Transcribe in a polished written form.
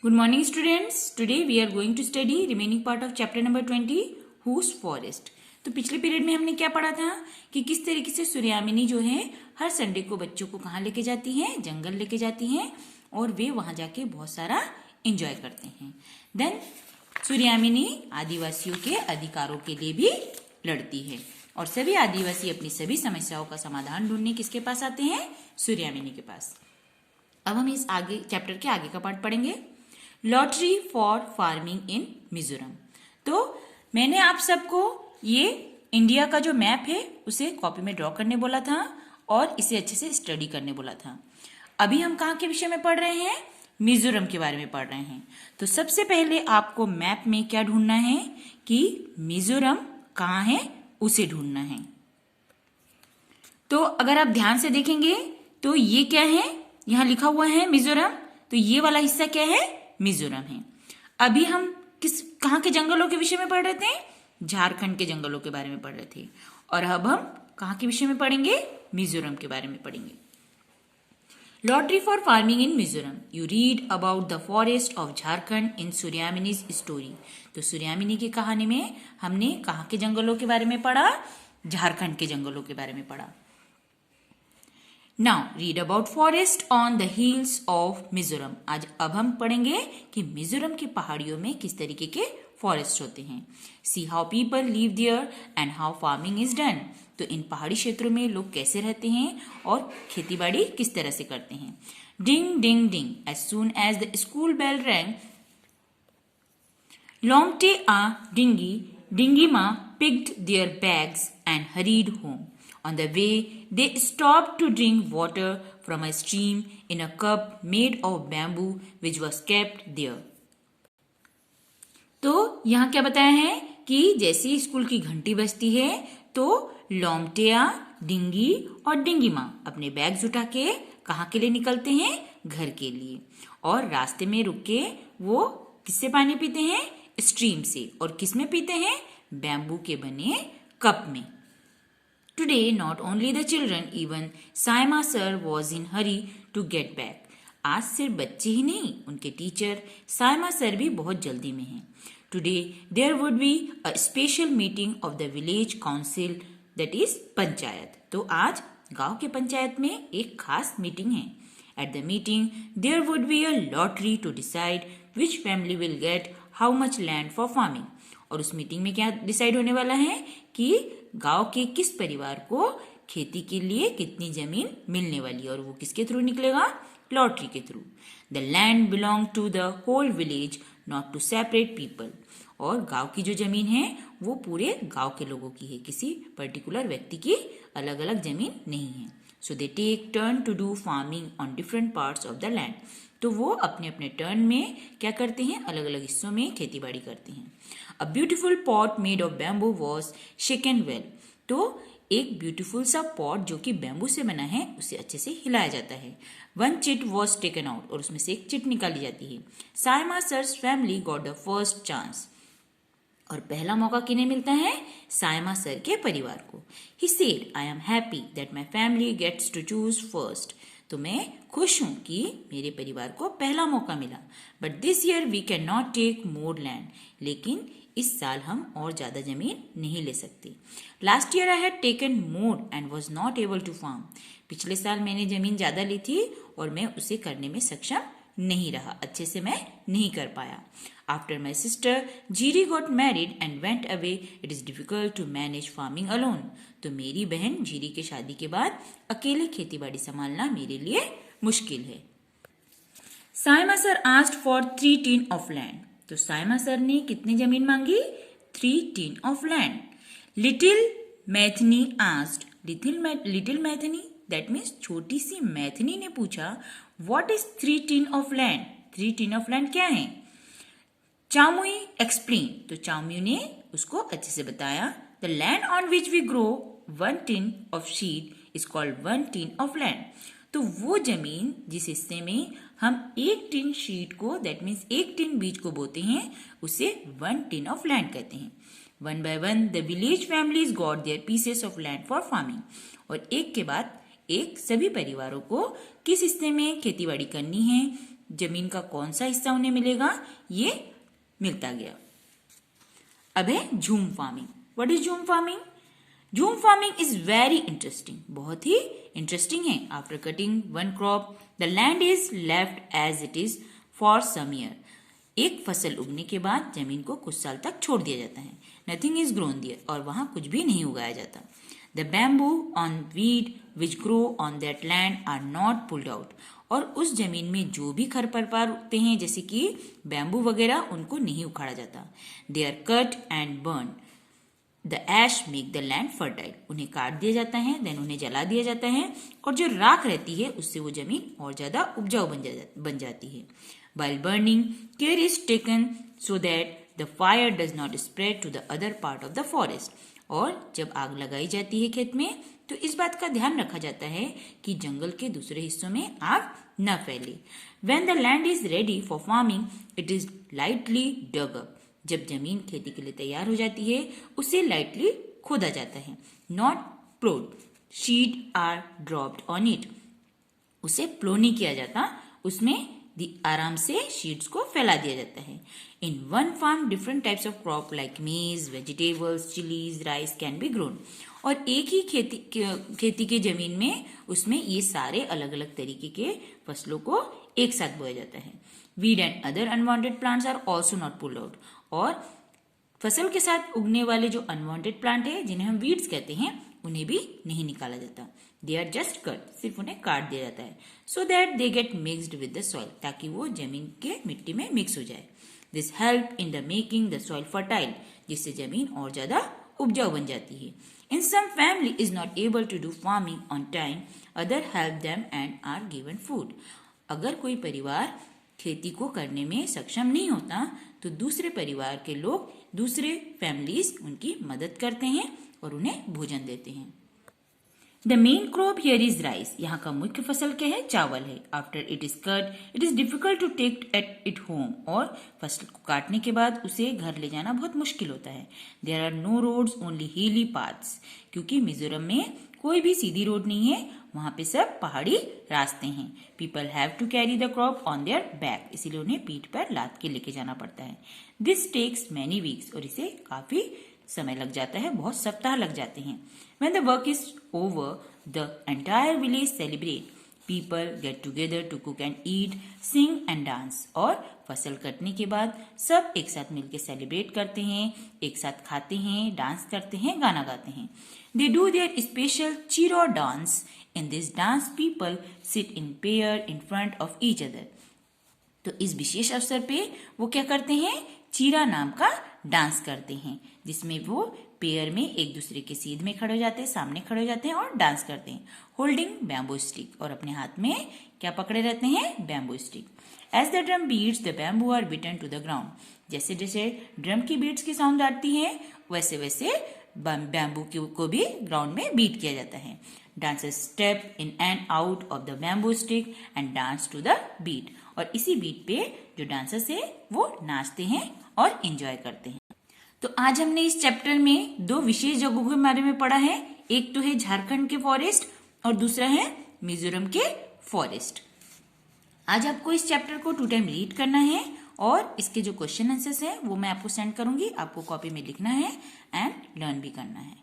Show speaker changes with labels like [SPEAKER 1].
[SPEAKER 1] Good morning students. Today we are going to study remaining part of chapter number 20 Whose Forest. तो पिछले period में हमने क्या पढ़ा था कि किस तरीके से सूर्यामिनी जो है हर संडे को बच्चों को कहाँ लेके जाती है, जंगल लेके जाती है और वे वहां जाके बहुत सारा एंजॉय करते हैं। देन सूर्यामिनी आदिवासियों के अधिकारों के लिए भी लड़ती है और सभी आदिवासी अपनी सभी समस्याओं का समाधान ढूंढने किसके पास आते हैं? सूर्यामिनी के पास। अब हम इस आगे चैप्टर के आगे का पार्ट पढ़ेंगे, lottery for farming in Mizoram. तो मैंने आप सबको ये इंडिया का जो मैप है उसे कॉपी में ड्रॉ करने बोला था और इसे अच्छे से स्टडी करने बोला था। अभी हम कहाँ के विषय में पढ़ रहे हैं? मिजोरम के बारे में पढ़ रहे हैं। तो सबसे पहले आपको मैप में क्या ढूंढना है कि मिजोरम कहाँ है, उसे ढूंढना है। तो अगर आप ध्यान से देखेंगे तो ये क्या है, यहाँ लिखा हुआ है मिजोरम, तो ये वाला हिस्सा क्या है? मिजोरम है। अभी हम कहाँ के जंगलों के विषय में पढ़ रहे थे? झारखंड के जंगलों के बारे में पढ़ रहे थे। और अब हम कहाँ के विषय में पढ़ेंगे? मिजोरम के बारे में पढ़ेंगे। Lottery for farming in Mizoram. You read about the forest of Jharkhand in Suryamini's story. तो सूर्यामिनी की कहानी में हमने कहाँ के जंगलों के बारे में पढ़ा? झारखंड के जंगलों के बारे में पढ़ा। Now read about forest on the hills of Mizoram. आज अब हम पढ़ेंगे कि मिजोरम की पहाड़ियों में किस तरीके के फॉरेस्ट होते हैं। See how people live there and how farming is done. तो इन पहाड़ी क्षेत्रों में लोग कैसे रहते हैं और खेतीबाड़ी किस तरह से करते हैं। Ding ding ding, as soon as the school bell rang, लोंगटे आ डिंगी मा picked their bags and hurried home. On the way, they stopped to drink water from a stream in a cup made of bamboo which was kept there. तो यहाँ क्या बताया है कि जैसे स्कूल की घंटी बजती है तो लोमटिया, डिंगी और डिंगी माँ अपने बैग्स उठा के कहाँ के लिए निकलते हैं? घर के लिए। और रास्ते में रुक के वो किससे पानी पीते हैं? स्ट्रीम से। और किस में पीते हैं? बैम्बू के बने कप में। Today, not only the children, even Saima sir was in hurry to get back. आज सिर्फ बच्चे ही नहीं, उनके टीचर साइमा सर भी बहुत जल्दी में हैं। Today, there would be a special meeting of the village council, that is panchayat. तो आज गांव के पंचायत में एक खास मीटिंग है। At the meeting, there would be a lottery to decide which family will get how much land for farming. और उस मीटिंग में क्या डिसाइड होने वाला है कि गांव के किस परिवार को खेती के लिए कितनी जमीन मिलने वाली है और वो किसके थ्रू निकलेगा? लॉटरी के through. The land belong to the whole village, not to separate people. और गांव की जो जमीन है वो पूरे गांव के लोगों की है, किसी पर्टिकुलर व्यक्ति की अलग अलग जमीन नहीं है। So they take turn to do farming on different parts of the land. तो वो अपने अपने टर्न में क्या करते हैं? अलग अलग हिस्सों में खेती बाड़ी करते हैं। A beautiful pot made of bamboo was shaken well. तो एक ब्यूटीफुल सा पॉट जो कि बैम्बू से बना है उसे अच्छे से हिलाया जाता है। One chit was taken out, और उसमें से एक चिट निकाली जाती है। Saima sir's family got the first chance. और पहला मौका किन्हें मिलता है? साइमा सर के परिवार को। He said, I am happy that my family gets to choose first. तो मैं खुश हूं कि मेरे परिवार को पहला मौका मिला। But this year we can not take more land. लेकिन इस साल हम और ज्यादा जमीन नहीं ले सकते। Last year I had taken more and was not able to farm. पिछले साल मैंने जमीन ज्यादा ली थी और मैं उसे करने में सक्षम नहीं रहा, अच्छे से मैं नहीं कर पाया। After my sister Jiri got married and went away, it is difficult to manage farming alone. तो मेरी बहन जीरी के शादी के बाद अकेले खेती बाड़ी संभालना मेरे लिए मुश्किल है। Saima sir asked for 3 tin of land. तो साइमा सर ने कितनी जमीन मांगी? 3 tin of land. Little Mathni asked, little Mathni that means छोटी सी मैथनी ने पूछा, what is 3 tin of land? 3 tin of land क्या है? चामुई एक्सप्लेन। तो चामुई ने उसको अच्छे से बताया, the land on which we grow 1 tin of seed is called 1 tin of land. तो वो जमीन जिस हिस्से में हम 1 टिन शीट को, दैट मीन्स 1 टिन बीज को बोते हैं, उसे 1 टिन ऑफ लैंड कहते हैं। One by one the village families got their pieces of land for farming. और एक के बाद एक सभी परिवारों को किस हिस्से में खेती बाड़ी करनी है जमीन का कौन सा हिस्सा उन्हें मिलेगा, ये मिलता गया। अब है jhum farming. What is jhum farming? Jhum farming is very interesting, बहुत ही इंटरेस्टिंग है। After cutting one crop the land is left as it is for some year. एक फसल उगने के बाद जमीन को कुछ साल तक छोड़ दिया जाता है। नथिंग इज ग्रोन देयर, और वहां कुछ भी नहीं उगाया जाता। The bamboo on weed which grow on that land are not pulled out. और उस जमीन में जो भी खरपतवार उगते हैं जैसे कि बैम्बू वगैरह, उनको नहीं उखाड़ा जाता। They are cut and burn. The ash make the land fertile. उन्हें काट दिया जाता है, देन उन्हें जला दिया जाता है, और जो राख रहती है उससे वो जमीन और ज्यादा उपजाऊ बन जाती है। While burning, care is taken so that the fire does not spread to the other part of the forest. और जब आग लगाई जाती है खेत में तो इस बात का ध्यान रखा जाता है कि जंगल के दूसरे हिस्सों में आग न फैले। When the land is ready for farming, it is lightly dug up. जब जमीन खेती के लिए तैयार हो जाती है उसे लाइटली खोदा जाता है। Not plowed. Seed are dropped on it. उसे प्लो नहीं किया जाता, उसमें आराम से सीड्स को फैला दिया जाता है। In one farm different types of crop like maize, vegetables, chillies, rice can be grown. और एक ही खेती के जमीन में उसमें ये सारे अलग अलग तरीके के फसलों को एक साथ बोया जाता है। Weed and other unwanted plants are also not pulled out. और फसल के साथ उगने वाले जो अनवांटेड प्लांट है जिन्हें हम वीड्स कहते हैं उन्हें भी नहीं निकाला जाता। दे आर जस्ट कट, सिर्फ उन्हें काट दिया जाता है। So that they get mixed with the soil, ताकि वो जमीन के मिट्टी में मिक्स हो जाए। This help in the making the soil fertile, जिससे जमीन और ज्यादा उपजाऊ बन जाती है। In some family is not able to do farming on time, other help them and are given food. अगर कोई परिवार खेती को करने में सक्षम नहीं होता तो दूसरे परिवार के लोग, दूसरे फैमिलीज उनकी मदद करते हैं और उन्हें भोजन देते हैं। The main crop here is rice. यहाँ का मुख्य फसल क्या है? चावल है। After it is cut it is difficult to take at it home. और फसल को काटने के बाद उसे घर ले जाना बहुत मुश्किल होता है। There are no roads, only hilly paths. क्योंकि मिजोरम में कोई भी सीधी रोड नहीं है, वहां पे सब पहाड़ी रास्ते हैं। People have to carry the crop on their back, इसीलिए उन्हें पीठ पर लाद के लेके जाना पड़ता है। दिस टेक्स मैनी वीक्स, और इसे काफी समय लग जाता है, बहुत सप्ताह लग जाते हैं। When the work is over, the entire village celebrate. People get together to cook and eat, sing and dance. और फसल कटने के बाद सब एक साथ मिलकर सेलिब्रेट करते हैं, एक साथ खाते हैं, डांस करते हैं, गाना गाते हैं। They do their special Chiro dance. In this dance, people sit in pair in front of each other. तो इस विशेष अवसर पे वो क्या करते हैं? चीरा नाम का डांस करते हैं, जिसमें वो पेयर में एक दूसरे के सीध में खड़े हो जाते हैं, सामने खड़े हो जाते हैं और डांस करते हैं। होल्डिंग बैम्बू स्टिक, और अपने हाथ में क्या पकड़े रहते हैं? Bamboo stick. As the drum beats the bamboo are beaten to the ground. जैसे जैसे ड्रम की बीट्स की साउंड आती है वैसे वैसे बैम्बू को भी ग्राउंड में बीट किया जाता है। Dancers step in and out of the bamboo stick and dance to the beat. और इसी बीट पे जो डांसर्स है वो नाचते हैं और एंजॉय करते हैं। तो आज हमने इस चैप्टर में दो विशेष जगहों के बारे में पढ़ा है। एक तो है झारखंड के फॉरेस्ट और दूसरा है मिजोरम के फॉरेस्ट। आज आपको इस चैप्टर को 2 टाइम रीड करना है और इसके जो क्वेश्चन आंसर्स हैं वो मैं आपको सेंड करूंगी। आपको कॉपी में लिखना है एंड लर्न भी करना है।